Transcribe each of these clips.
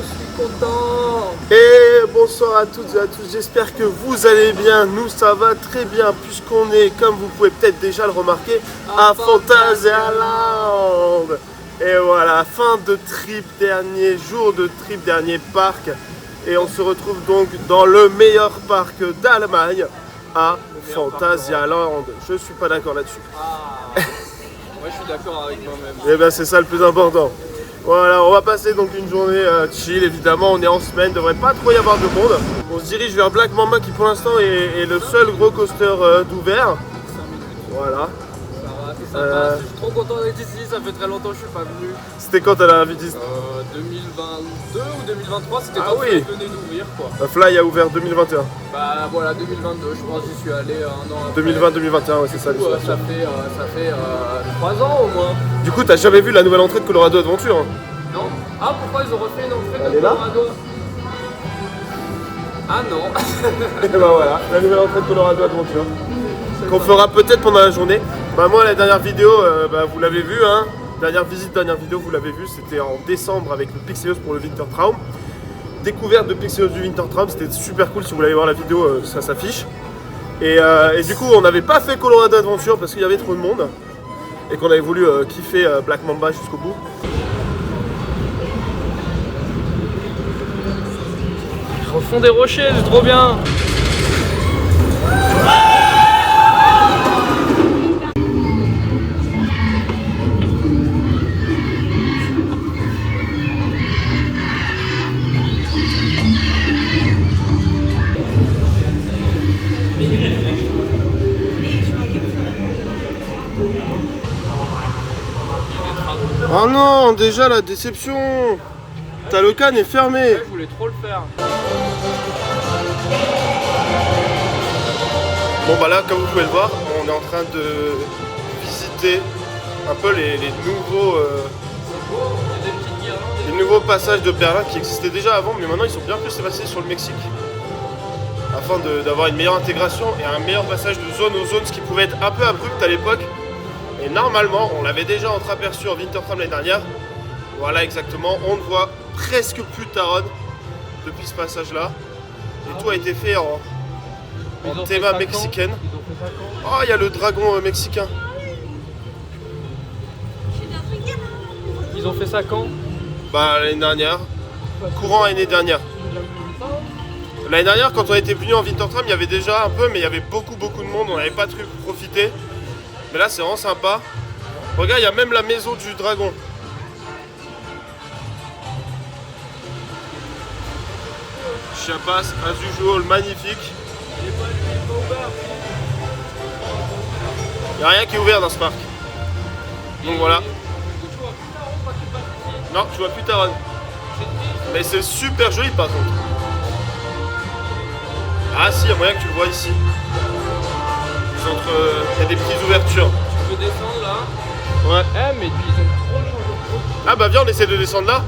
suis content. Et bonsoir à toutes et à tous, j'espère que vous allez bien. Nous ça va très bien puisqu'on est, comme vous pouvez peut-être déjà le remarquer, à Phantasialand. Et voilà, fin de trip, dernier jour de trip, dernier parc. Et on se retrouve donc dans le meilleur parc d'Allemagne, à Phantasialand. Je suis pas d'accord là-dessus. Moi je suis d'accord avec moi-même. Et bien c'est ça le plus important. Voilà, on va passer donc une journée chill, évidemment, on est en semaine, devrait pas trop y avoir de monde. On se dirige vers Black Mamba qui pour l'instant est le seul gros coaster d'ouvert. Voilà. Ça va, c'est sympa, je suis trop content d'être ici, ça fait très longtemps que je suis pas venu. C'était quand t'as la visite 2022 ou 2023, c'était Ah quand oui. il venait d'ouvrir quoi. Fly a ouvert 2021. Bah voilà, 2022, je pense que j'y suis allé un an après. 2020-2021, ouais c'est ça Du coup, l'histoire. ça fait 3 ans au moins. Du coup t'as jamais vu la nouvelle entrée de Colorado Adventure hein? Non. Ah pourquoi ils ont refait une entrée Elle de est là Colorado? Ah non. Et bah voilà, la nouvelle entrée de Colorado Adventure. Qu'on fera peut-être pendant la journée. Bah moi la dernière vidéo, vous l'avez vu hein. Dernière vidéo, vous l'avez vu, c'était en décembre avec le Pixeos pour le Wintertraum. Découverte de Pixeos du Wintertraum, c'était super cool, si vous voulez aller voir la vidéo, ça s'affiche. Et du coup, on n'avait pas fait Colorado Adventure parce qu'il y avait trop de monde. Et qu'on avait voulu kiffer Black Mamba jusqu'au bout. Ils refont des rochers, c'est trop bien. Oh non, déjà la déception. Le can est fermé. Je voulais trop le faire. Bon bah là, comme vous pouvez le voir, on est en train de visiter un peu les nouveaux passages de Berlin qui existaient déjà avant, mais maintenant ils sont bien plus espacés sur le Mexique. Afin d'avoir une meilleure intégration et un meilleur passage de zone aux zones, ce qui pouvait être un peu abrupt à l'époque. Et normalement, on l'avait déjà entreaperçu en Wintertraum l'année dernière. Voilà exactement, on ne voit presque plus Taron depuis ce passage-là. Et tout a été fait en théma mexicaine. Oh, il y a le dragon mexicain. Ils ont fait ça quand? Bah l'année dernière, courant l'année dernière. L'année dernière, quand on était venu en Wintertraum, il y avait déjà un peu, mais il y avait beaucoup de monde, on n'avait pas pu profiter. Mais là, c'est vraiment sympa. Regarde, il y a même la maison du dragon. Chiapas, as usual, magnifique. Il n'y a rien qui est ouvert dans ce parc. Donc voilà. Non, tu vois plus Taron. Mais c'est super joli par contre. Ah si, il y a moyen que tu le vois ici. Il y a des petites ouvertures. Tu peux descendre là? Ouais. Eh mais ils ont trop changé de truc. Ah bah viens, on essaie de descendre là.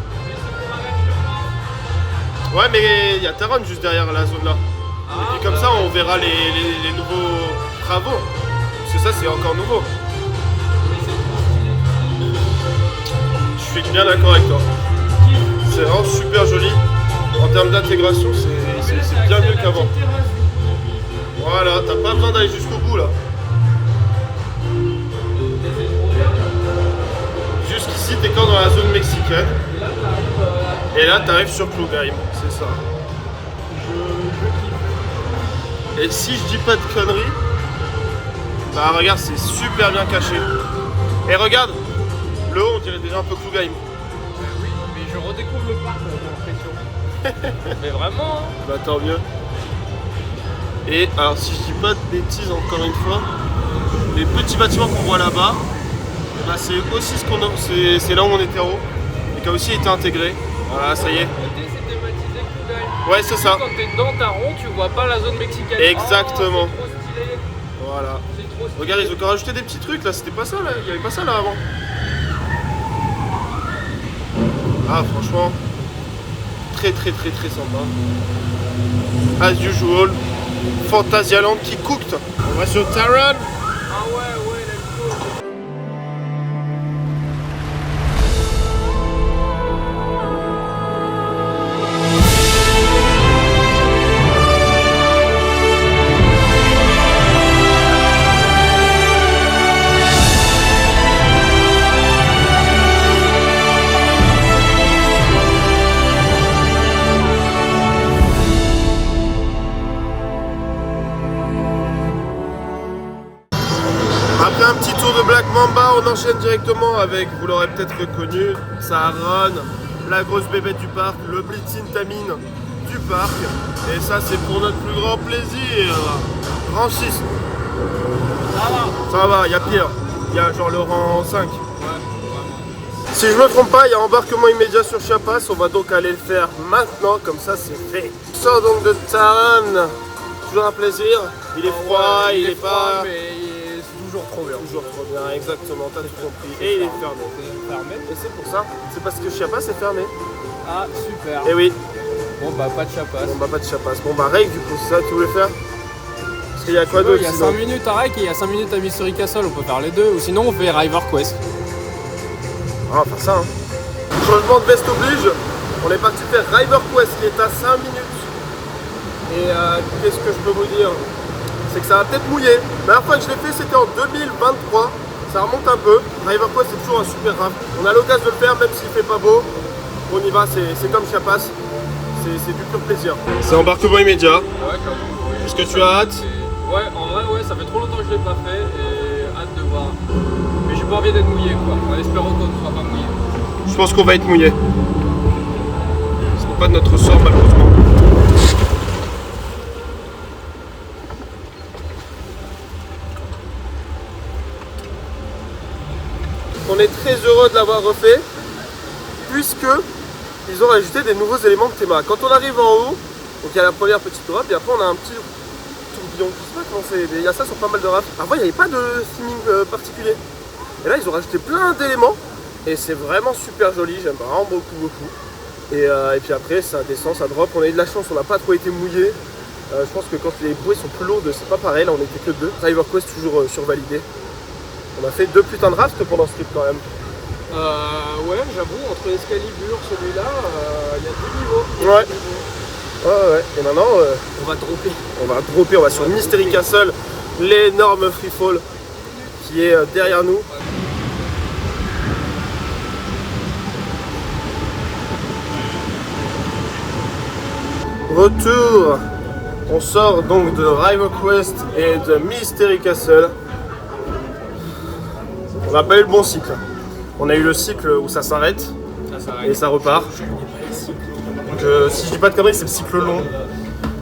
Ouais mais il y a Taron juste derrière la zone là. Et puis comme ça on verra les nouveaux travaux. Parce que ça c'est encore nouveau. Je suis bien d'accord avec toi. C'est vraiment super joli. En termes d'intégration c'est bien mieux qu'avant. Voilà, t'as pas besoin d'aller jusqu'au bout là. Jusqu'ici t'es quand dans la zone mexicaine. Et là t'arrives sur Klugheim, c'est ça. Et si je dis pas de conneries, bah regarde c'est super bien caché. Et regarde, le haut on dirait déjà un peu Klugheim. Oui, mais je redécouvre le parc, j'ai l'impression. Mais vraiment hein. Bah tant mieux. Et alors si je dis pas de bêtises encore une fois, les petits bâtiments qu'on voit là-bas, bah, c'est aussi c'est là où on était en haut et qui a aussi été intégré. Voilà, ça y est. C'est thématisé Klugheim. Ouais, c'est ça. Quand t'es dans ta ronde, tu vois pas la zone mexicaine. Exactement. Oh, c'est trop stylé. Voilà. C'est trop stylé. Regarde, ils ont encore rajouté des petits trucs là, c'était pas ça là, il y avait pas ça là avant. Ah franchement, très sympa. As usual, Phantasialand qui cooked. On va sur Taron. Ah ouais, let's go. on enchaîne directement avec, vous l'aurez peut-être reconnu, Taron, la grosse bébête du parc, le Blitzin Tamine du parc. Et ça, c'est pour notre plus grand plaisir. Rang 6. Ça va, il y a pire. Il y a genre le rang 5. Si je me trompe pas, il y a embarquement immédiat sur Chiapas. On va donc aller le faire maintenant, comme ça c'est fait. On sort donc de Taron. Toujours un plaisir. Il est froid, il est pas... mais c'est toujours trop bien. Toujours trop bien, exactement, t'as tout compris. Et il est fermé. Et c'est pour ça, c'est parce que Chiapas est fermé. Ah, super. Et oui. Bon bah pas de Chiapas. Bon bah pas de Chiapas. Bon bah Rake du coup, c'est ça que tu voulais faire? Parce qu'il y a quoi d'autre? Il y a 5 minutes à Rake et il y a 5 minutes à Mystery Castle, on peut faire les deux. Ou sinon on fait River Quest. On va faire ça, hein. Changement de veste oblige. On est parti faire River Quest qui est à 5 minutes. Et qu'est-ce que je peux vous dire? C'est que ça va peut-être mouiller. La dernière fois que je l'ai fait, c'était en 2023. Ça remonte un peu. River Quest, c'est toujours un super rap. On a l'occasion de le faire, même s'il fait pas beau. On y va, c'est comme Chiapas. C'est du pur plaisir. C'est embarquement immédiat. Ouais, clairement. Est-ce que tu as hâte? Ouais, en vrai, ouais, ça fait trop longtemps que je l'ai pas fait et hâte de voir. Mais j'ai pas envie d'être mouillé, quoi. En espérant qu'on ne sera pas mouillé. Je pense qu'on va être mouillé. Ce n'est pas de notre sort, malheureusement. On est très heureux de l'avoir refait, puisque ils ont rajouté des nouveaux éléments de théma. Quand on arrive en haut, donc il y a la première petite drop, et après on a un petit tourbillon. Je sais pas comment c'est, mais il y a ça sur pas mal de rafts. Avant il n'y avait pas de theming particulier. Et là ils ont rajouté plein d'éléments, et c'est vraiment super joli, j'aime vraiment beaucoup. Et puis après ça descend, ça drop, on a eu de la chance, on n'a pas trop été mouillé. Je pense que quand les bouées sont plus lourdes, c'est pas pareil, là on était que 2. River Quest toujours survalidé. On a fait 2 putains de rafts pendant ce trip quand même. Ouais, j'avoue, entre l'Escalibur, celui-là, il y a 2 niveaux. Ouais. Ouais. Et maintenant, On va dropper. on va sur Mystery Castle, l'énorme freefall qui est derrière nous. Retour. On sort donc de River Quest et de Mystery Castle. On n'a pas eu le bon cycle. On a eu le cycle où ça s'arrête et ça repart. Donc si je dis pas de conneries, c'est le cycle long.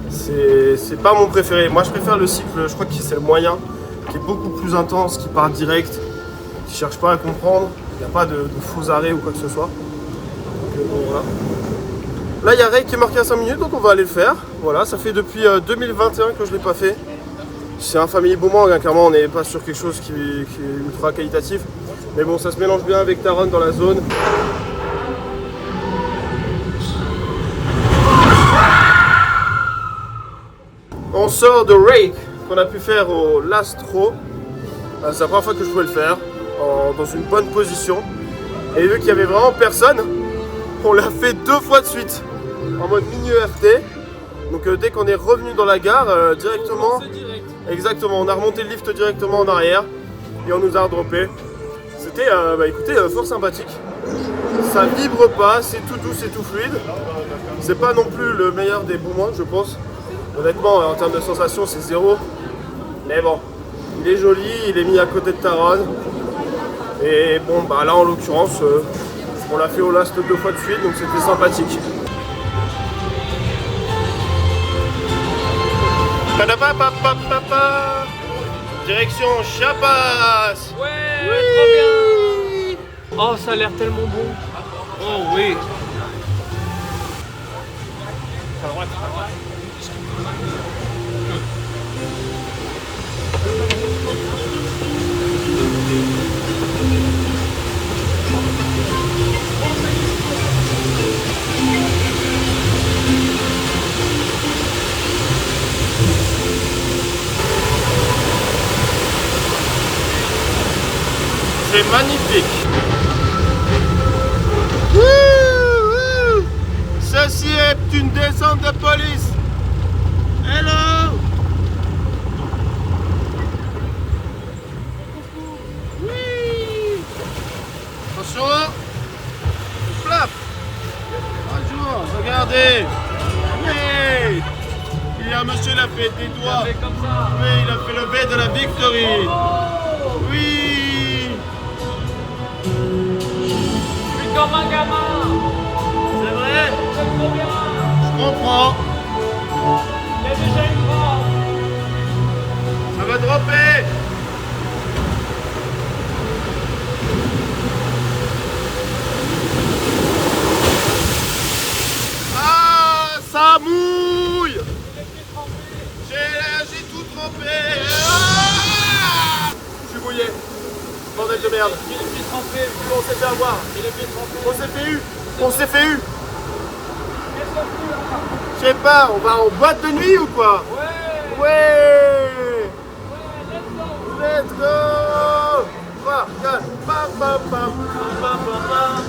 C'est pas mon préféré. Moi je préfère le cycle, je crois que c'est le moyen, qui est beaucoup plus intense, qui part direct, qui cherche pas à comprendre. Il n'y a pas de faux arrêts ou quoi que ce soit. Donc, bon, voilà. Là il y a Ray qui est marqué à 5 minutes, donc on va aller le faire. Voilà, ça fait depuis 2021 que je l'ai pas fait. C'est un family boomerang, hein. Clairement on n'est pas sur quelque chose qui est ultra qualitatif. Mais bon, ça se mélange bien avec Taron dans la zone. On sort de Rake qu'on a pu faire au Last Row. C'est la première fois que je pouvais le faire, dans une bonne position. Et vu qu'il n'y avait vraiment personne, on l'a fait 2 fois de suite, en mode mini ERT. Donc dès qu'on est revenu dans la gare, directement... Exactement, on a remonté le lift directement en arrière et on nous a redroppé. C'était, écoutez, fort sympathique. Ça vibre pas, c'est tout doux, c'est tout fluide. C'est pas non plus le meilleur des boomerangs, je pense. Honnêtement, en termes de sensation, c'est 0. Mais bon, il est joli, il est mis à côté de Taron. Et bon, bah là en l'occurrence, on l'a fait au last 2 fois de suite, donc c'était sympathique. Direction Chiapas. Ouais, trop bien. Oh, ça a l'air tellement bon. Oh oui. À droite. C'est magnifique. Ceci est une descente de police. Hello. Oui. Attention. Flap. Bonjour, regardez. Oui. Il y a un monsieur, il a fait des doigts. Comme ça. Oui, il a fait le V de la victory. Oui. comme un gamin. C'est vrai? C'est trop bien. Je comprends. Il y a déjà une fois. Ça va dropper. Ah, ça mouille. J'ai tout trempé. Ah, je suis mouillé. Bordel de merde. Il est pieds trempés. On s'est fait avoir. Il est pieds trempés. On s'est fait eu. On s'est fait eu. Je sais pas, on va en boîte de nuit ou quoi? Ouais. Ouais. Let's go. Let's go. 3, 4, pam, pam, pam, pam, pam, pam.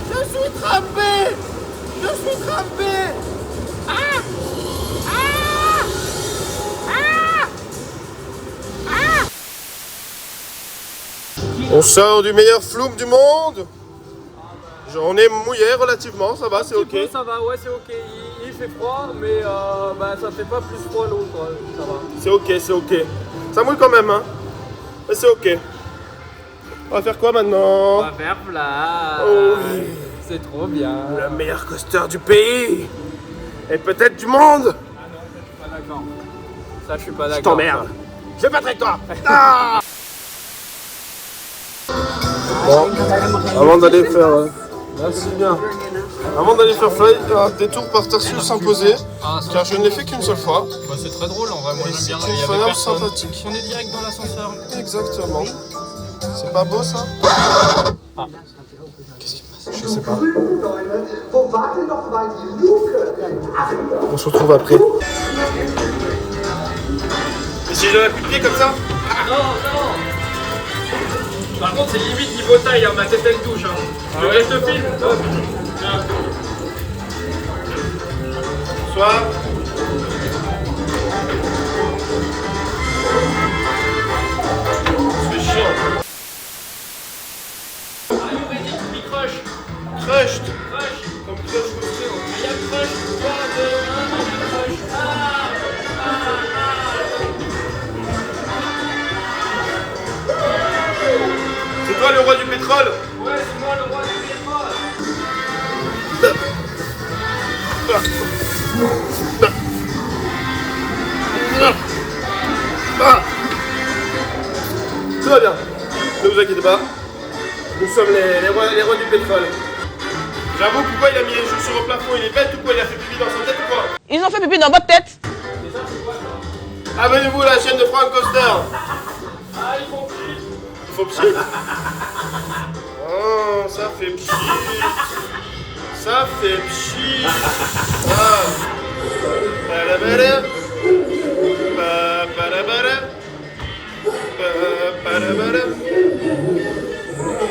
Je suis trempé. Je suis trempé. On sort du meilleur flume du monde. On est mouillé relativement, ça va, c'est ok. Bon, ça va, ouais, c'est ok. Il fait froid, mais bah, ça fait pas plus froid l'eau, quoi. Ça va. C'est ok, c'est ok. Ça mouille quand même, hein. Mais c'est ok. On va faire quoi maintenant? On va faire plat. Oh oui. C'est trop bien. Le meilleur coaster du pays. Et peut-être du monde. Ah non, ça, je suis pas d'accord. Ça, je suis pas d'accord. Je t'emmerde. Je vais pas avec toi. Ah. Bon, avant d'aller faire... Merci bien. Avant d'aller faire un détour par Tarsus s'imposer, car je ne l'ai fait qu'une seule fois. Bah, c'est très drôle en vrai, moi Et j'aime bien. c'est Il une y avait fenêtre personne. sympathique. On est direct dans l'ascenseur. Exactement. C'est pas beau ça? Ah. Qu'est-ce qui se passe? Je sais pas. Wo warten noch mal die Luke? On se retrouve après. Mais si je donne un coup de pied comme ça? Non, non. Par contre, c'est limite niveau taille, hein, ma tête elle touche. Hein. Tu veux que je te filme? Hop. Tiens. Bonsoir. C'est chiant. Are you ready to be crushed? Crushed. Crush. Comme crush coaster. I am crushed. 3, 2, 1, I am crushed. C'est toi le roi du pétrole? Ouais, c'est moi le roi du pétrole. Tout va bien. Ne vous inquiétez pas. Nous sommes les rois du pétrole. J'avoue, pourquoi il a mis les chaussures au plafond? Il est bête ou quoi? Il a fait pipi dans sa tête ou quoi? Ils ont fait pipi dans votre tête. Abonnez-vous à la chaîne de Frank Coaster. Ah, ils font pire. Il faut pchit. Oh, ça fait pchit. Ça fait pchit. Ah. Parabara. Parabara. Parabara.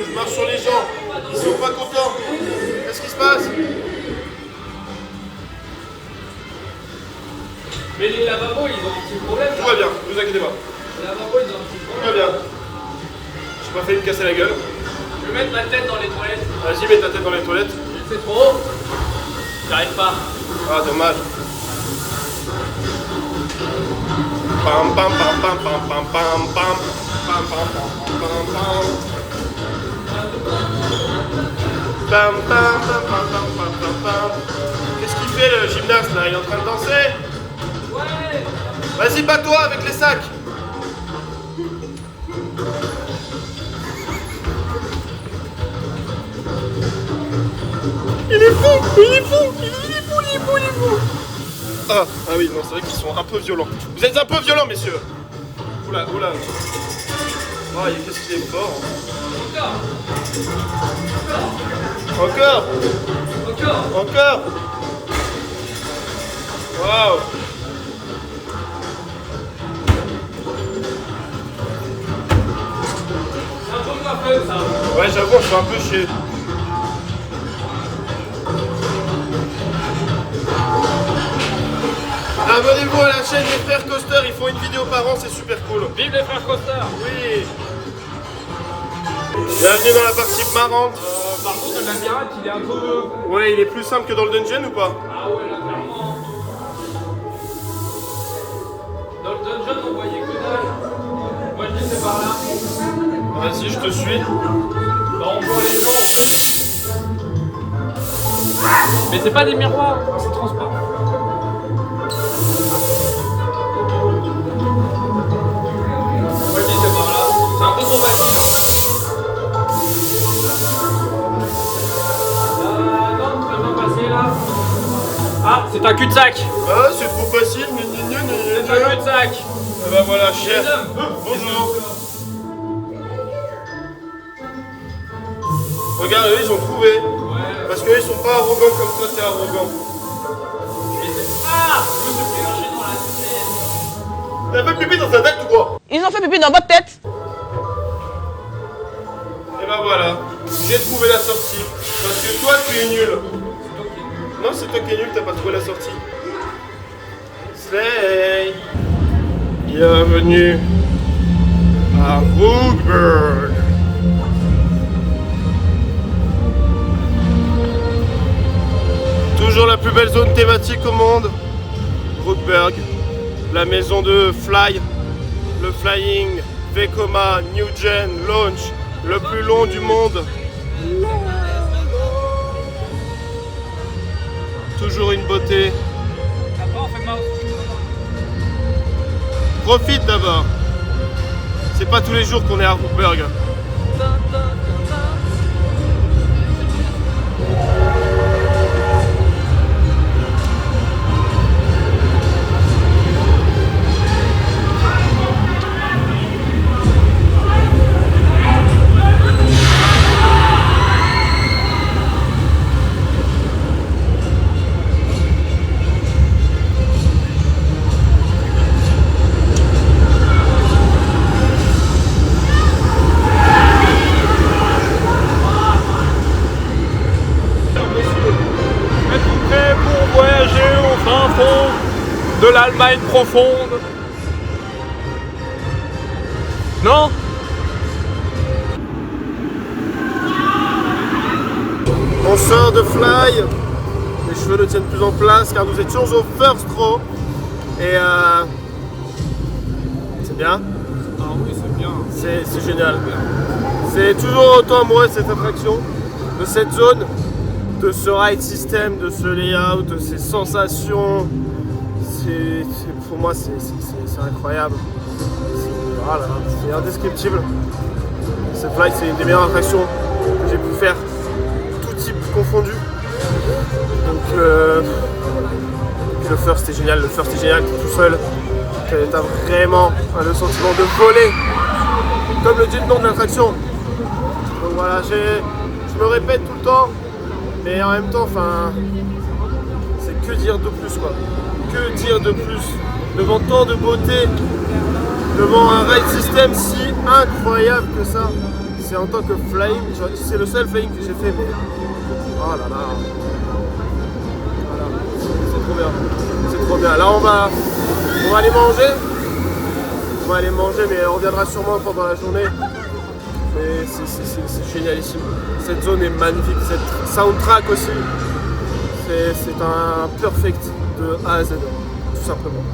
Je marche sur les gens. Ils sont pas contents. Qu'est-ce qui se passe? Mais les lavabos, ils ont un petit problème. Tout va bien, ne vous inquiétez pas. Les lavabos, ils ont un petit Tout problème. va bien. J'ai pas failli me casser la gueule. Je vais mettre ma tête dans les toilettes. Vas-y, mets ta tête dans les toilettes. C'est trop. J'arrive pas. Ah, dommage. Pam pam pam pam pam pam pam pam pam pam pam pam pam. Pam pam pam pam pam pam pam pam. Qu'est-ce qu'il fait le gymnaste là? Il est en train de danser? Ouais. Vas-y, bats-toi avec les sacs. Il est fou, il est fou, il est fou, il est fou, il est fou. Ah oui, non, c'est vrai qu'ils sont un peu violents. Vous êtes un peu violents, messieurs. Oula, oula. Ah, qu'est-ce qu'il est fort. Encore. Encore. Encore. Waouh. C'est un peu moins fun ça. Ouais, j'avoue, je suis un peu chier. Abonnez-vous à la chaîne des frères Coaster, ils font une vidéo par an, c'est super cool. Vive les frères Coaster. Oui. Bienvenue dans la partie marrante. Par contre, le labyrinthe, il est un peu... Ouais, il est plus simple que dans le dungeon ou pas? Ah ouais, là, clairement. Dans le dungeon, on voyait que dalle. Moi, je dis c'est par là. Vas-y, je te suis. Bah, on voit les gens en plus. Mais c'est pas des miroirs, c'est transparent. Moi, je dis c'est par là. C'est un peu trop facile. Non, tu peux pas passer là. Ah, c'est un cul-de-sac. Ah, c'est trop facile, C'est un cul-de-sac. Et bah voilà, chef. Bonjour. Regarde, eux, ils ont trouvé. Parce qu'eux, ils sont pas arrogants comme toi, t'es arrogant. Ah, je me suis mélangé dans la tête. T'as fait pipi dans ta tête ou quoi? Ils ont fait pipi dans votre tête. Et bah voilà, j'ai trouvé la sortie. Parce que toi, tu es nul. Non, c'est toi qui es nul, t'as pas trouvé la sortie. Slay. Bienvenue à Rookburg. Toujours la plus belle zone thématique au monde. Rookburg, la maison de Fly, le Flying Vekoma New Gen Launch, le plus long du monde. Toujours une beauté. Après, on fait mouse. Profite d'abord. C'est pas tous les jours qu'on est à Rookburg. Êtes-vous prêts pour voyager au fin fond de l'Allemagne profonde? Non? On sort de Fly. Les cheveux ne tiennent plus en place car nous étions au first row. Et c'est bien. Ah oui, c'est bien. C'est génial. C'est toujours autant amoureux de cette attraction, de cette zone, de ce ride system, de ce layout, de ces sensations. Pour moi, c'est incroyable. Voilà, c'est indescriptible. Cette flight, c'est une des meilleures attractions que j'ai pu faire, tout type confondu. Donc, le first est génial. Le first est génial, t'es tout seul. T'as vraiment le sentiment de voler, comme le dit le nom de l'attraction. Donc voilà, je me répète tout le temps, mais en même temps, enfin, c'est que dire de plus quoi. Que dire de plus devant tant de beauté, devant un ride system si incroyable que ça. C'est en tant que flying, c'est le seul flying que j'ai fait, mais oh là là, voilà, c'est trop bien, c'est trop bien. Là on va aller manger. On va aller manger, mais on reviendra sûrement pendant la journée. Mais c'est génialissime. Cette zone est magnifique, cette soundtrack aussi. C'est un perfect de A à Z, tout simplement.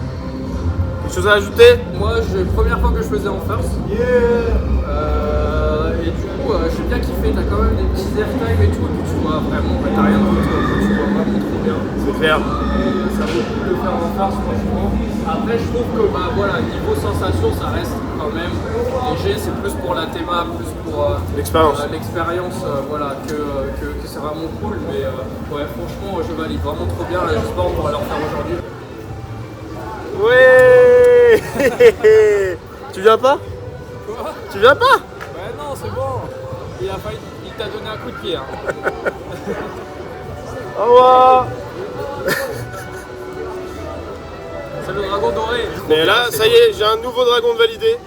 Quelque chose à ajouter? Moi, c'est la première fois que je faisais en first. Et du coup, j'ai bien kiffé. T'as quand même des petits airtime et tout. Et puis tu vois vraiment, t'as rien d'autre. Tu vois vraiment trop bien. C'est clair. Ça vaut le coup de le faire en first, franchement. Après, je trouve que voilà, niveau sensation, ça reste quand même léger. C'est plus pour la théma, plus pour L'expérience. l'expérience, voilà, que c'est vraiment cool. Mais ouais, franchement, je valide vraiment trop bien. J'espère qu'on pourra le refaire aujourd'hui. Ouais. Tu viens pas? Quoi? Tu viens pas? Ouais, non, c'est bon. Il t'a donné un coup de pied. Hein. Au revoir. C'est le dragon doré. Mais là, ça y est, j'ai un nouveau dragon de validé.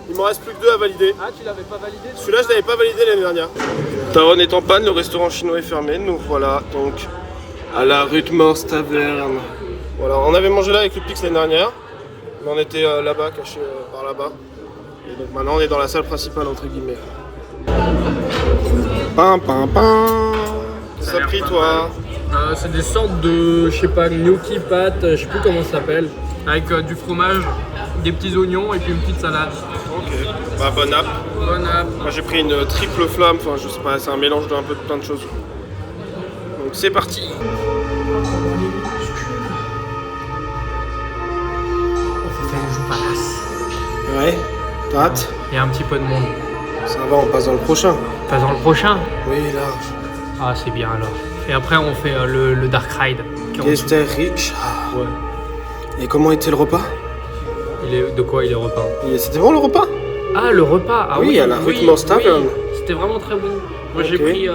Il m'en reste plus que 2 à valider. Ah, tu l'avais pas validé? Celui-là, je l'avais pas validé l'année dernière. Taron est en panne, le restaurant chinois est fermé. Nous voilà donc à la Rutmors Taverne. Voilà, on avait mangé là avec le Pix l'année dernière, mais on était là-bas, caché par là-bas. Et donc maintenant on est dans la salle principale entre guillemets. Pam pam pam. Qu'est-ce que ça a pris toi? C'est des sortes de, je sais pas, gnocchi pâtes, je sais plus comment ça s'appelle, avec du fromage, des petits oignons et puis une petite salade. Ok, bah bon app. Bon app. Moi j'ai pris une triple flamme, enfin je sais pas, c'est un mélange d'un peu de plein de choses. Donc c'est parti. Ouais, t'as hâte? Il y a un petit peu de monde. Ça va, on passe dans le prochain. Pas dans le prochain? Oui, large. Ah, c'est bien alors. Et après, on fait le Dark Ride. Geister Rich. Ouais. Et comment était le repas? De quoi il est repas? C'était bon le repas? Ah, le repas. Ah, oui, à la Ruthmans Tavern. C'était vraiment très bon. Moi, j'ai pris.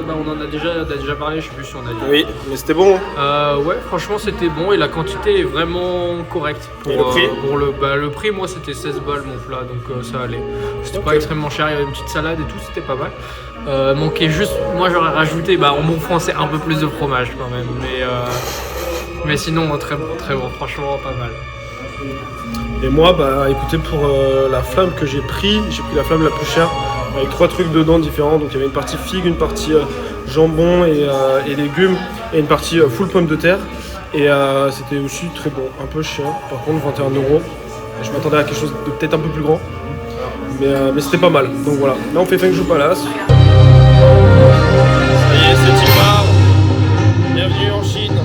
On en a déjà parlé, je sais plus si on a dit. Oui, mais c'était bon. Ouais, franchement, c'était bon et la quantité est vraiment correcte. Et le prix? Le prix, moi, c'était 16 balles mon plat, donc ça allait. C'était pas extrêmement cher, il y avait une petite salade et tout, c'était pas mal. Manquait juste, moi, j'aurais rajouté en bon français un peu plus de fromage quand même, mais sinon, très bon, franchement, pas mal. Et moi, écoutez, pour la flamme que j'ai pris la flamme la plus chère avec 3 trucs dedans différents. Donc il y avait une partie figue, une partie jambon et légumes et une partie full pomme de terre. Et c'était aussi très bon, un peu cher. Par contre, 21 €. Je m'attendais à quelque chose de peut-être un peu plus grand, mais c'était pas mal. Donc voilà, là on fait Feng Shui Palace. Ça y est, c'est Timar. Bienvenue en Chine.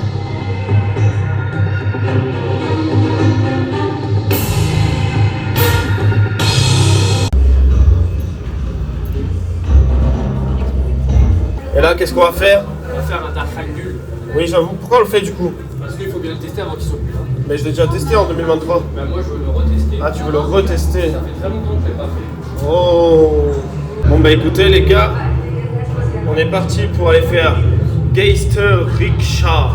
Et là, qu'est-ce qu'on va faire? On va faire un Dark Ride nul. Oui, j'avoue. Pourquoi on le fait du coup? Parce qu'il faut bien le tester avant qu'il soit plus là. Mais je l'ai déjà testé en 2023. Bah, moi, je veux le retester. Ah, tu veux le retester? Ça fait très longtemps que je l'ai pas fait. Oh. Bon bah écoutez les gars, on est parti pour aller faire Geister Riksha,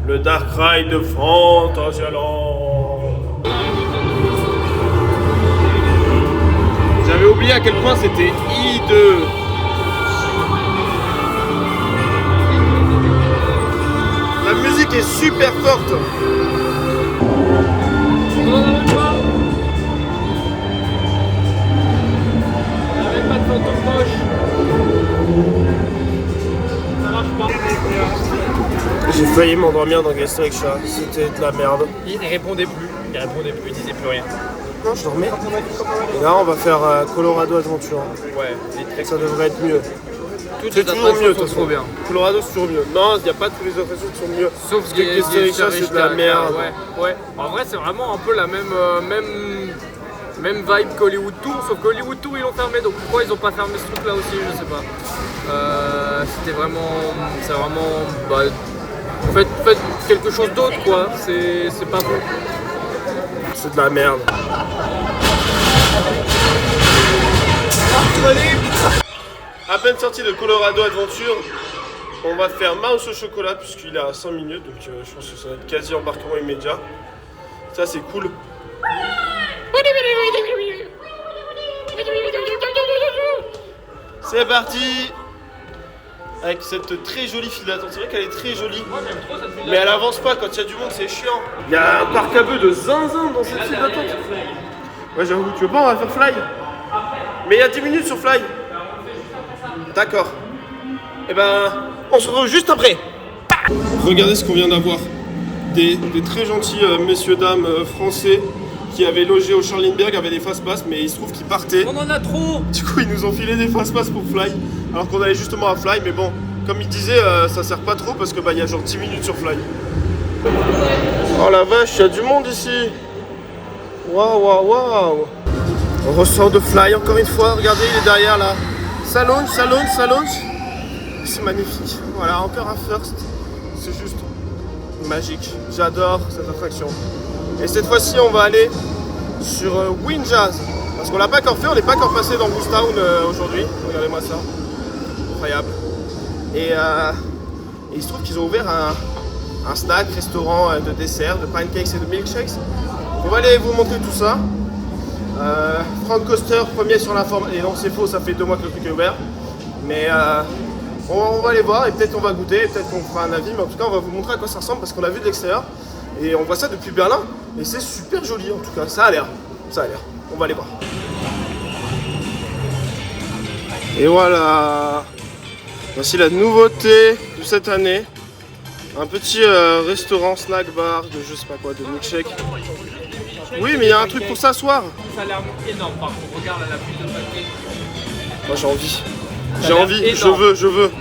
le Dark Ride de Fantasyland. J'avais oublié à quel point c'était hideux. La musique est super forte. On n'en a même pas. On n'a même pas de fantôme moche. Ça marche pas. J'ai failli m'endormir dans Geister Riksha, c'était de la merde. Il répondait plus, il disait plus rien. Non, je dormais. Et là, on va faire Colorado Adventure. Ouais, Ça devrait être mieux. toutes C'est les toujours mieux, de attractions toute sont trop façon. bien. Colorado, c'est toujours mieux. Non, il n'y a pas tous les attractions qui sont mieux. Sauf Parce que Geister Riksha, c'est de la merde. Ouais. En vrai, c'est vraiment un peu la même vibe qu'Hollywood Tour, sauf qu'Hollywood Tour ils l'ont fermé, donc pourquoi ils ont pas fermé ce truc là aussi, je sais pas. C'est vraiment, faites quelque chose d'autre quoi, c'est pas bon. C'est de la merde. À peine sorti de Colorado Adventure, on va faire Mouse au chocolat puisqu'il est à 5 minutes, donc je pense que ça va être quasi embarquement immédiat. Ça c'est cool. C'est parti. Avec cette très jolie file d'attente, c'est vrai qu'elle est très jolie. Moi j'aime trop cette Mais elle avance pas, quand il y a du monde c'est chiant. Il y a un parc à bœufs de zinzin dans cette file d'attente. Ouais j'avoue, tu veux pas on va faire Fly? Mais il y a 10 minutes sur Fly. D'accord. Et ben, on se retrouve juste après. Regardez ce qu'on vient d'avoir. Des très gentils messieurs dames français qui avaient logé au Charlieberg avaient des fast-pass, mais il se trouve qu'ils partaient. On en a trop. Du coup, ils nous ont filé des fast-pass pour Fly, alors qu'on allait justement à Fly, mais bon, comme ils disaient, ça sert pas trop parce que il y a genre 10 minutes sur Fly. Oh la vache, il y a du monde ici. Waouh. On ressort de Fly encore une fois, regardez, il est derrière là. Salon. C'est magnifique. Voilà, encore un first. C'est juste magique. J'adore cette attraction. Et cette fois-ci, on va aller sur Wind Jazz. Parce qu'on l'a pas encore fait, on n'est pas encore passé dans Goose Town aujourd'hui. Regardez-moi ça. Incroyable. Et il se trouve qu'ils ont ouvert un snack, restaurant de dessert, de pancakes et de milkshakes. On va aller vous montrer tout ça. Frank Coaster, premier sur la forme. Et non, c'est faux, ça fait 2 mois que le truc est ouvert. Mais On va aller voir et peut-être on va goûter, peut-être qu'on fera un avis, mais en tout cas on va vous montrer à quoi ça ressemble parce qu'on l'a vu de l'extérieur et on voit ça depuis Berlin et c'est super joli en tout cas, ça a l'air, on va aller voir. Et voilà, voici la nouveauté de cette année, un petit restaurant snack bar de je sais pas quoi, de milkshake. Oui mais il y a un truc pour s'asseoir. Ça a l'air énorme par contre, regarde la pluie de paquet. Moi j'ai envie, je veux.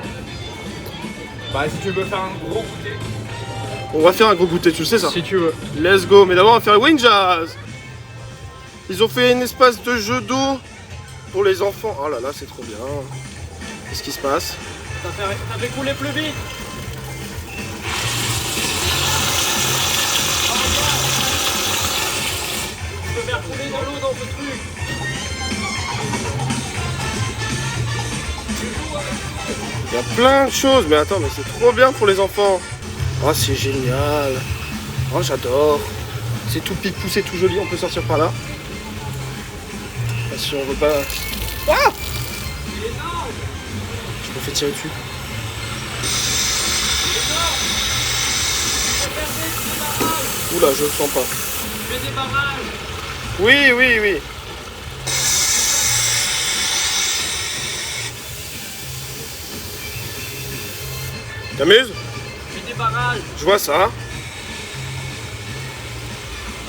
Bah si tu veux faire un gros goûter. On va faire un gros goûter, tu le sais ça? Si tu veux. Let's go, mais d'abord on va faire Winjaz. Ils ont fait une espace de jeu d'eau pour les enfants. Oh là là, c'est trop bien. Qu'est-ce qui se passe? Ça fait couler plus vite. Tu peux faire couler de l'eau dans ce truc. Il y a plein de choses, mais attends, mais c'est trop bien pour les enfants. Oh, c'est génial. Oh, j'adore. C'est tout pipou, c'est tout joli, on peut sortir par là. Si on veut pas... Ah! Je me fais tirer dessus. Oula, je le sens pas. Fais des barrages. Oui. T'amuses? Fais des barrages. Je vois ça.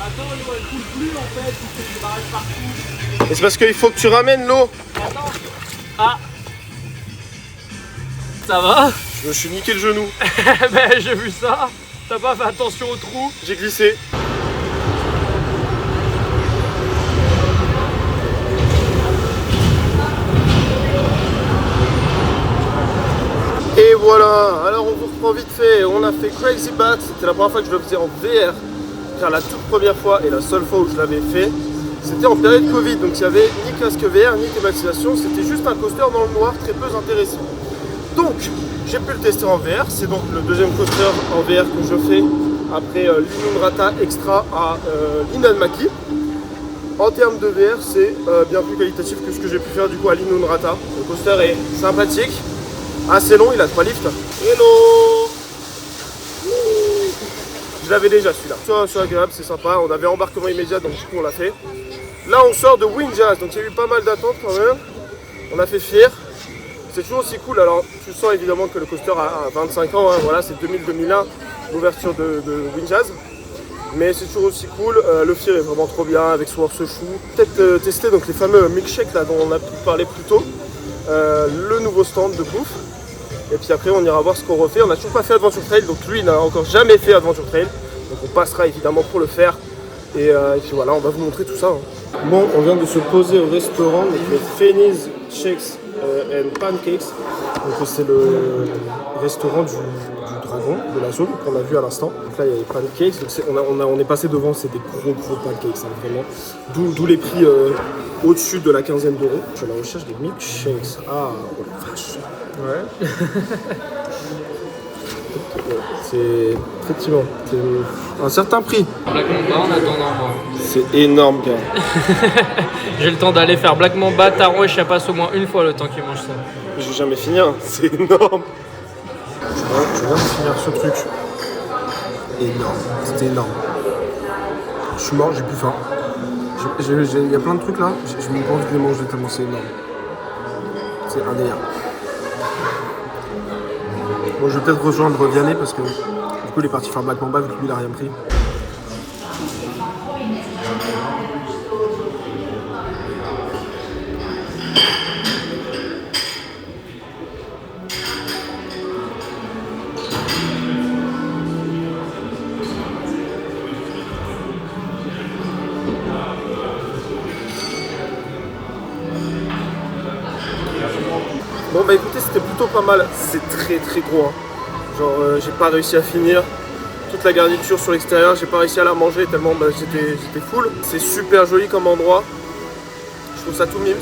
Attends, l'eau elle coule plus en fait, tu fais des barrages partout. Et c'est parce qu'il faut que tu ramènes l'eau. Attends. Ah. Ça va? Je me suis niqué le genou. Ben j'ai vu ça. T'as pas fait attention au trou. J'ai glissé. Et voilà, alors on vous reprend vite fait, on a fait Crazy Bat, c'était la première fois que je le faisais en VR, car la toute première fois et la seule fois où je l'avais fait, c'était en période Covid, donc il n'y avait ni casque VR, ni climatisation, c'était juste un coaster dans le noir très peu intéressant. Donc, j'ai pu le tester en VR, c'est donc le deuxième coaster en VR que je fais après l'Inunrata Extra à l'Inanmaki. En termes de VR, c'est bien plus qualitatif que ce que j'ai pu faire du coup à l'Inunrata. Le coaster est sympathique. Assez long, il a 3 lifts. Hello! Je l'avais déjà celui-là. C'est agréable, c'est sympa. On avait embarquement immédiat, donc du coup on l'a fait. Là on sort de Winjaz, donc il y a eu pas mal d'attentes quand même. On a fait fier. C'est toujours aussi cool. Alors tu sens évidemment que le coaster a 25 ans. Hein. Voilà, c'est 2000-2001 l'ouverture de Winjaz. Mais c'est toujours aussi cool. Le fier est vraiment trop bien avec son horseshoe. Peut-être tester donc les fameux milkshakes là dont on a pu parler plus tôt. Le nouveau stand de bouffe. Et puis après on ira voir ce qu'on refait. On n'a toujours pas fait Adventure Trail, donc lui il n'a encore jamais fait Adventure Trail. Donc on passera évidemment pour le faire. Et puis voilà, on va vous montrer tout ça. Hein. Bon, on vient de se poser au restaurant, donc le Feni's Shakes and Pancakes. Donc c'est le restaurant du dragon de la zone qu'on a vu à l'instant. Donc là il y a les pancakes, donc on est passé devant, c'est des gros pancakes, hein, vraiment. D'où les prix au-dessus de la quinzaine d'euros. Je suis à la recherche des milkshakes. Ah, oh la vache. Ouais. C'est effectivement un certain prix. Black Mamba en attendant moi. C'est énorme, gars. J'ai le temps d'aller faire Black Mamba, Taro et Chiapas au moins une fois le temps qu'il mange ça. Je vais jamais finir, c'est énorme. Je viens de finir ce truc. Énorme, c'était énorme. Je suis mort, j'ai plus faim. Il y a plein de trucs là, j'ai même pas envie de les manger tellement c'est énorme. C'est indéniable. Bon, je vais peut-être rejoindre Vianney parce que du coup il est parti faire Black Mamba vu que lui il a rien pris. Bon bah écoutez, c'était plutôt pas mal, c'est très gros hein. Genre j'ai pas réussi à finir toute la garniture sur l'extérieur, j'ai pas réussi à la manger tellement bah, j'étais full. C'est super joli comme endroit, je trouve ça tout mimes.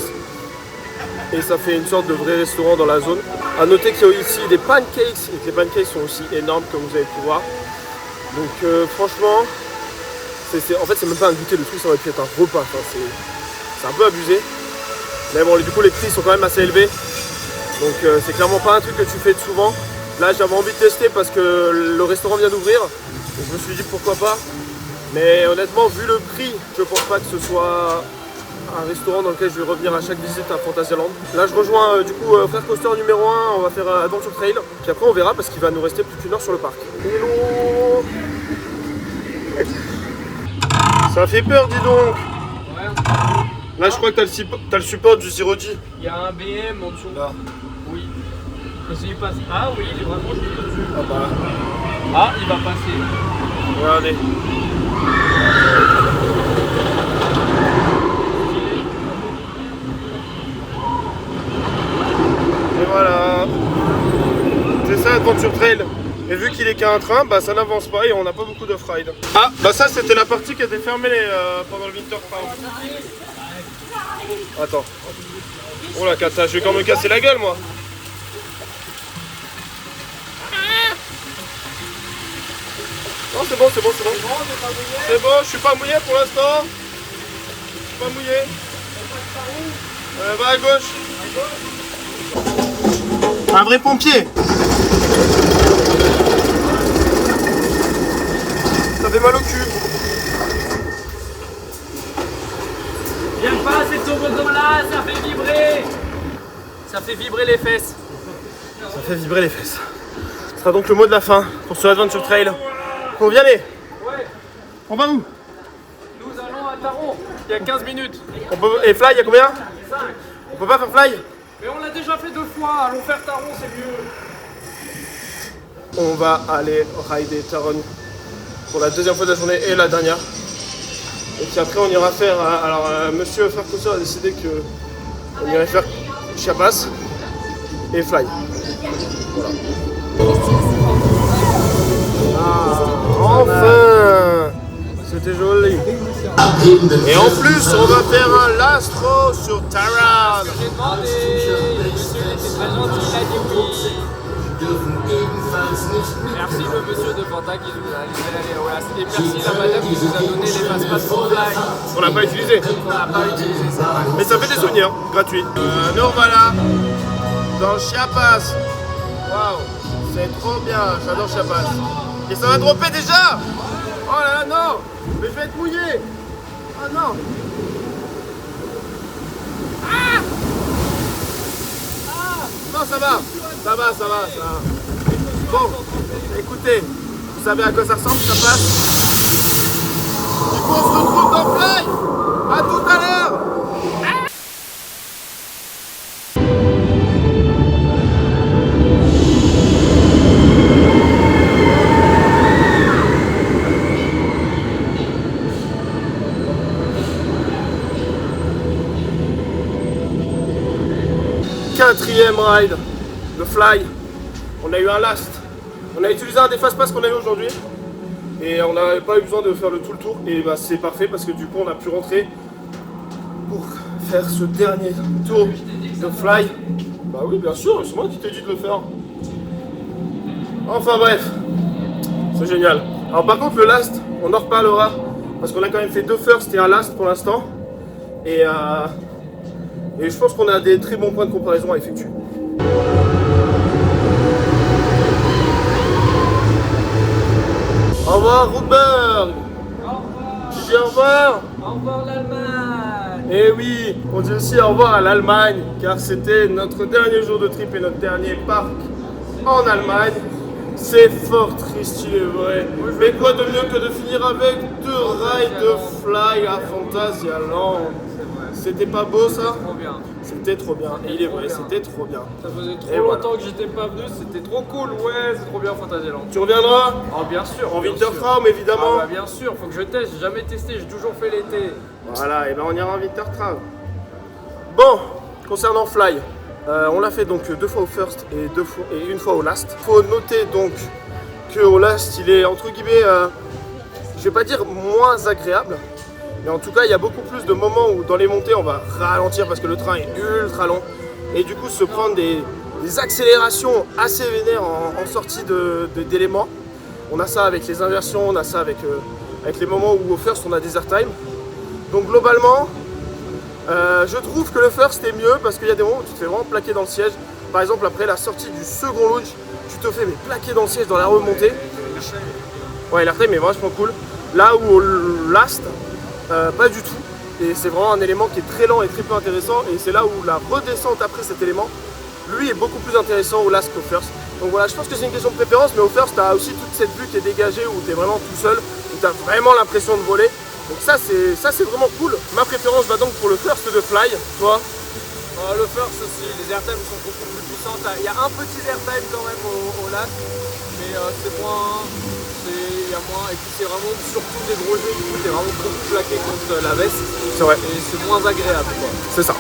Et ça fait une sorte de vrai restaurant dans la zone. A noter qu'il y a ici des pancakes et que les pancakes sont aussi énormes comme vous avez pu voir. Donc franchement, en fait c'est même pas un goûter, le truc ça aurait pu être un repas, enfin, c'est un peu abusé. Mais bon du coup les prix sont quand même assez élevés. Donc c'est clairement pas un truc que tu fais souvent. Là j'avais envie de tester parce que le restaurant vient d'ouvrir. Je me suis dit pourquoi pas. Mais honnêtement, vu le prix, je pense pas que ce soit un restaurant dans lequel je vais revenir à chaque visite à Fantasyland. Là je rejoins du coup Frère Coaster numéro 1, on va faire Adventure Trail. Puis après on verra parce qu'il va nous rester plus qu'une heure sur le parc. Hello. Ça fait peur, dis donc. Ouais. Là je crois que t'as le support du Zero G. Il y a un BM en dessous. Là. Oui. Et s'il passe. Ah oui, il est vraiment juste au-dessus. Ah bah. Ah, il va passer. Regardez. Et voilà. C'est ça Adventure Trail. Et vu qu'il est qu'un train, bah ça n'avance pas et on n'a pas beaucoup d'off-ride. Ah bah ça c'était la partie qui était fermée pendant le Winter Park. Attends. Oh la cata, je vais quand même me casser la gueule moi. Non c'est bon, c'est bon, c'est bon. C'est bon, je suis pas mouillé pour l'instant. Je suis pas mouillé. Va à gauche. Un vrai pompier. Ça fait mal au cul. Viens pas, ces toboggans-là, ça fait vibrer. Ça fait vibrer les fesses. Ça fait vibrer les fesses. Ce sera donc le mot de la fin pour ce Adventure Trail. On vient aller. Ouais, On va où? nous allons à Taron. Il y a 15 minutes. Et Fly, il y a combien? 5. On peut pas faire Fly? Mais on l'a déjà fait 2 fois, allons faire Taron, c'est mieux. On va aller rider Taron pour la deuxième fois de la journée et la dernière. Et puis après on ira faire, monsieur Frère Coaster a décidé que on irait faire Chiapas et Fly. Voilà. Ah, enfin! C'était joli. Et en plus on va faire un lastro sur Taron. J'ai demandé, le monsieur était très gentil, il a dit oui. Merci le monsieur de Fanta qui nous a laissé aller au last. Et merci la madame qui nous a donné les passe-passe pour Fly. On l'a pas utilisé. On n'a pas utilisé ça. Mais ça fait des souvenirs, gratuits. Nous voilà dans Chiapas. Waouh, c'est trop bien, j'adore Chiapas. Et ça va dropper déjà. Oh là là, non. Mais je vais être mouillé. Oh non. Ah. Non, ça va. Ça va, ça va, ça va. Bon, écoutez, vous savez à quoi ça ressemble, ça passe. Du coup, on se retrouve dans Fly. À tout à l'heure. Quatrième ride, le Fly. On a eu un last. On a utilisé un des fast-pass qu'on a eu aujourd'hui. Et on n'avait pas eu besoin de faire tout le tour. Et bah c'est parfait parce que du coup on a pu rentrer pour faire ce dernier tour de Fly. Bah oui bien sûr, c'est moi qui t'ai dit de le faire. Enfin bref, c'est génial. Alors par contre le last, on en reparlera. Parce qu'on a quand même fait 2 firsts et un last pour l'instant. Et je pense qu'on a des très bons points de comparaison à effectuer. Au revoir Rootberg. Tu dis au revoir. Au revoir l'Allemagne. Et oui, on dit aussi au revoir à l'Allemagne, car c'était notre dernier jour de trip et notre dernier parc en Allemagne. C'est fort triste, il est vrai. Mais quoi de mieux que de finir avec 2 rides de Fly à Fantasyland. C'était pas beau ça? Trop bien. C'était trop bien. Et il est vrai, c'était trop bien. Ça faisait trop Et longtemps voilà. que j'étais pas venu, c'était trop cool. Ouais, c'est trop bien Fantasyland. Tu reviendras Oh bien sûr. en bien Wintertraum sûr. évidemment. Ah bah bien sûr, faut que je teste, j'ai jamais testé, j'ai toujours fait l'été. Voilà, et ben on ira en Wintertraum. Bon, concernant Fly, on l'a fait donc 2 fois au first et 1 fois au last. Faut noter donc que au last il est entre guillemets, je vais pas dire moins agréable, mais en tout cas il y a beaucoup plus de moments où dans les montées on va ralentir parce que le train est ultra long et du coup se prendre des accélérations assez vénères en sortie d'éléments. On a ça avec les inversions, on a ça avec les moments où au first on a des airtime. Donc globalement, je trouve que le first est mieux parce qu'il y a des moments où tu te fais vraiment plaquer dans le siège. par exemple après la sortie du second launch, tu te fais mais plaquer dans le siège dans la remontée. Ouais, l'airtime est vachement cool. Là où au last, pas du tout. Et c'est vraiment un élément qui est très lent et très peu intéressant. Et c'est là où la redescente après cet élément, lui, est beaucoup plus intéressant au last qu'au first. Donc voilà, je pense que c'est une question de préférence, mais au first, tu as aussi toute cette vue qui est dégagée où tu es vraiment tout seul, où tu as vraiment l'impression de voler. Donc ça c'est vraiment cool. Ma préférence va donc pour le first de Fly, toi. Le first aussi, les airtimes sont beaucoup plus puissantes. Il y a un petit airtime quand même au last, mais c'est moins. Il y a moins. Et puis c'est vraiment surtout des gros jeux, du coup t'es vraiment beaucoup plaqué contre la veste. C'est vrai. Et c'est moins agréable quoi. C'est ça.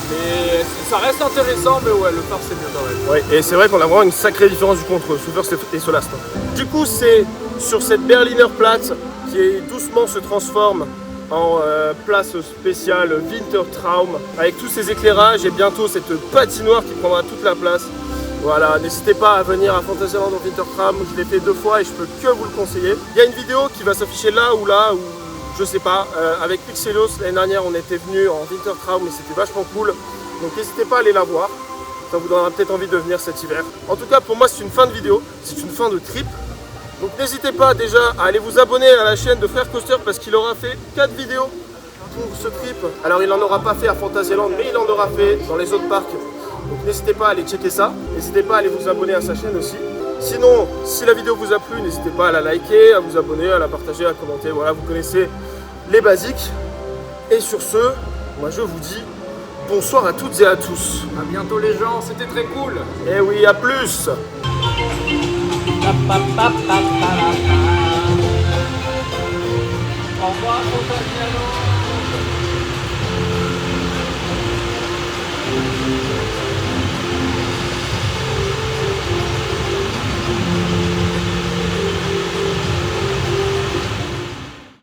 Mais ça reste intéressant, mais ouais, le first c'est mieux quand même. Ouais, et c'est vrai qu'on a vraiment une sacrée différence du contre ce first et ce last. Du coup, c'est sur cette Berliner Platz qui doucement se transforme en place spéciale Wintertraum avec tous ces éclairages et bientôt cette patinoire qui prendra toute la place. Voilà, n'hésitez pas à venir à Phantasialand en Wintertraum, je l'ai fait 2 fois et je peux que vous le conseiller. Il y a une vidéo qui va s'afficher là ou je sais pas, avec Pixelos. L'année dernière on était venu en Wintertraum et c'était vachement cool, donc n'hésitez pas à aller la voir, ça vous donnera peut-être envie de venir cet hiver. En tout cas pour moi c'est une fin de vidéo, c'est une fin de trip. Donc n'hésitez pas déjà à aller vous abonner à la chaîne de Frère Coaster parce qu'il aura fait 4 vidéos pour ce trip. Alors il n'en aura pas fait à Phantasialand, mais il en aura fait dans les autres parcs. Donc n'hésitez pas à aller checker ça. N'hésitez pas à aller vous abonner à sa chaîne aussi. Sinon, si la vidéo vous a plu, n'hésitez pas à la liker, à vous abonner, à la partager, à commenter. Voilà, vous connaissez les basiques. Et sur ce, moi je vous dis bonsoir à toutes et à tous. A bientôt les gens, c'était très cool. Et oui, à plus. Au revoir, Phantasialand.